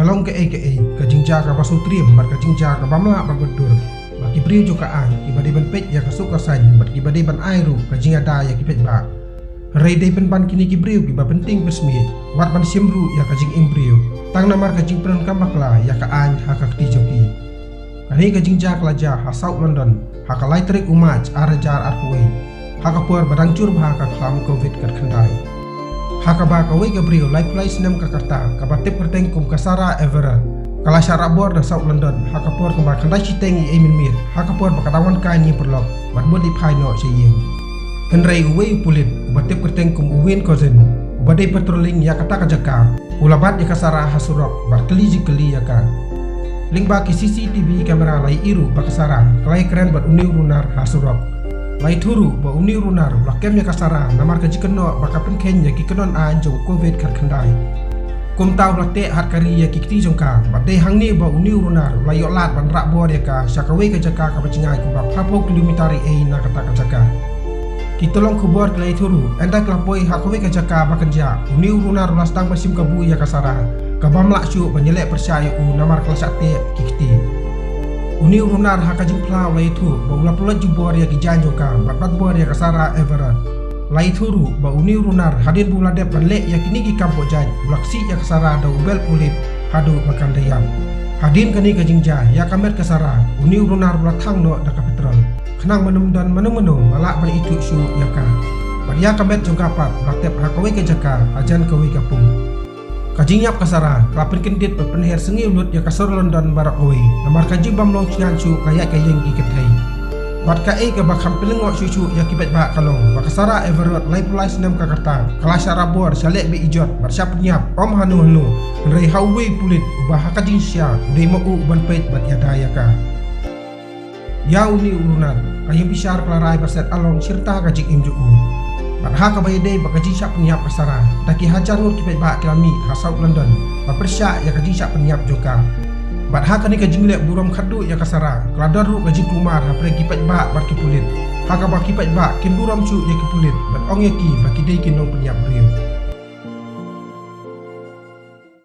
kalong ke kajingja ka pasutrim bar kajingja ka bamla bar bedur baki brio juga kibade ban pet ya kasuk kasan bar kibade ban airu kajing ada ya kipet ba rei dei ban kini kibrio kiba penting persmi wat ban simru ya kajing imbrio tang namar kajing peron kamakla ya ka an haka kti joki kani kajingja kalaja ha South London haka laitrik umaj arajar arkuwe haka puar badangcur haka kham covid kat khandai haka ba ka wei Gabriel life place nam kakarta kabatip kerteng kum kasara Everett kala syara bor da South London haka por kembal khandai chitengi emin mir haka por bakadawan ka ni perlok bat bodi phai no cheyeng henrei wei pulit kabatip kerteng kum uwin kozen ubadai patrolling ya kata kajaka ulabat ya kasara hasurok barkeli jikeli ya ka link ba ki CCTV kamera lai iru bakasara klai keren bat uniu runar hasurok lai turu ba uni runar blakem ya kasara namar ka jikeno bakapen ken ya kikenon anjong covid kar khandai kum taw blate hat kari ya kikti jongka bade hangni ba uni runar lai yolat ban rak bor ya ka syakawe ka jaka ka bachingai ku ba 50 kilometari na kata ka jaka kitolong kubor lai turu enda klapoi hakawe ka jaka bakanja uni runar lastang basim kabu ya kasara kabam laksyu banyelek percaya namar kelasate kikti uni runar hakajing plau lai tu ba ula pulat jubor ya kijanjo ka bat bor ya kasara Everett lai turu ba uni runar hadin bula de panlek ya kini ki kampo jan blaksi ya kasara da ubel kulit hadu makan dayam hadin kani kajingja ya kamer kasara uni runar bula thang no da ka petrol khnang manum dan manu malak ban itu su ya ka bar ya kamer jongkapat baktep hakawe ke jaka ajan kawe kapung kajinyap kasara kelapin kendit berpenher sengi ulut ya kasar London barak owe namar kajing bamlong cingancu kayak kayeng ikethai bat ka ke bakam pelengok cucu ya kibet bak kalong bakasara Everett lai pulai senam kakarta kelas rabor salek be ijot bersiap nyap om hanu rei hawe pulit ubah kajing sia udai mau ban pet bat ya daya ka ya uni urunan kayeng pisar kelarai berset along sirta kajing imju Barha ka bayade bakaji syak penyap kasara taki hajar nur kipet ba kelami ha South London ba persya ya kaji syak penyap joka barha kani kajing lek buram khadu ya kasara kladar ru kaji kumar ha pre kipet ba bar kipulit ha ka ba kipet ba kin buram cu ya kipulit bat ong ya ki baki dei kinong penyap brio